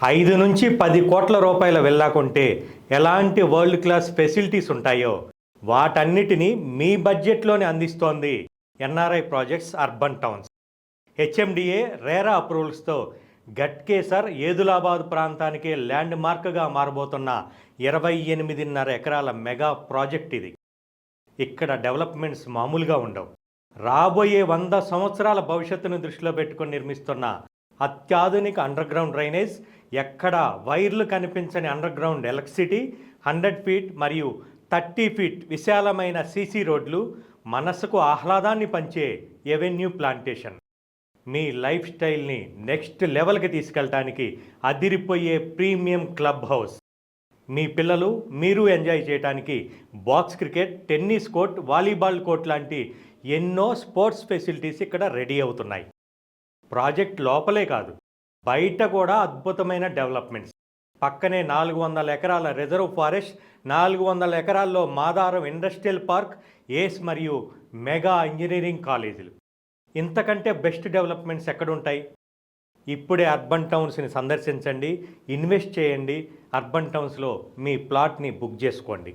₹5 నుంచి 10 కోట్ల విల్లా కొంటే ఎలాంటి వరల్డ్ క్లాస్ ఫెసిలిటీస్ ఉంటాయో వాటన్నిటినీ మీ బడ్జెట్లోనే అందిస్తోంది NRI projects urban towns. HMDA RERA అప్రూవల్స్తో గట్కేసర్ ఏదులాబాద్ ప్రాంతానికి ల్యాండ్ మార్క్గా మారబోతున్న 28.5 ఎకరాల మెగా ప్రాజెక్ట్ ఇది. ఇక్కడ డెవలప్మెంట్స్ మామూలుగా ఉండవు. రాబోయే 100 సంవత్సరాల భవిష్యత్తును దృష్టిలో పెట్టుకొని నిర్మిస్తున్న అత్యాధునిక అండర్ గ్రౌండ్ డ్రైనేజ్, ఎక్కడ వైర్లు కనిపించని అండర్ గ్రౌండ్ ఎలక్ట్రిసిటీ, 100 ఫీట్ మరియు 30 ఫీట్ విశాలమైన సీసీ రోడ్లు, మనసుకు ఆహ్లాదాన్ని పంచే ఎవెన్యూ ప్లాంటేషన్. మీ లైఫ్ స్టైల్ని నెక్స్ట్ లెవెల్కి తీసుకెళ్ళటానికి అదిరిపోయే ప్రీమియం క్లబ్ హౌస్. మీ పిల్లలు మీరు ఎంజాయ్ చేయడానికి box cricket, tennis court, volleyball court లాంటి ఎన్నో స్పోర్ట్స్ ఫెసిలిటీస్ ఇక్కడ రెడీ అవుతున్నాయి. ప్రాజెక్ట్ లోపలే కాదు, బయట కూడా అద్భుతమైన డెవలప్మెంట్స్. పక్కనే 400 ఎకరాల రిజర్వ్ ఫారెస్ట్, 400 ఎకరాల్లో మాదారం ఇండస్ట్రియల్ పార్క్, ఏస్ మరియు మెగా ఇంజనీరింగ్ కాలేజీలు. ఇంతకంటే బెస్ట్ డెవలప్మెంట్స్ ఎక్కడుంటాయి? ఇప్పుడే అర్బన్ టౌన్స్ని సందర్శించండి, ఇన్వెస్ట్ చేయండి, అర్బన్ టౌన్స్లో మీ ప్లాట్ని బుక్ చేసుకోండి.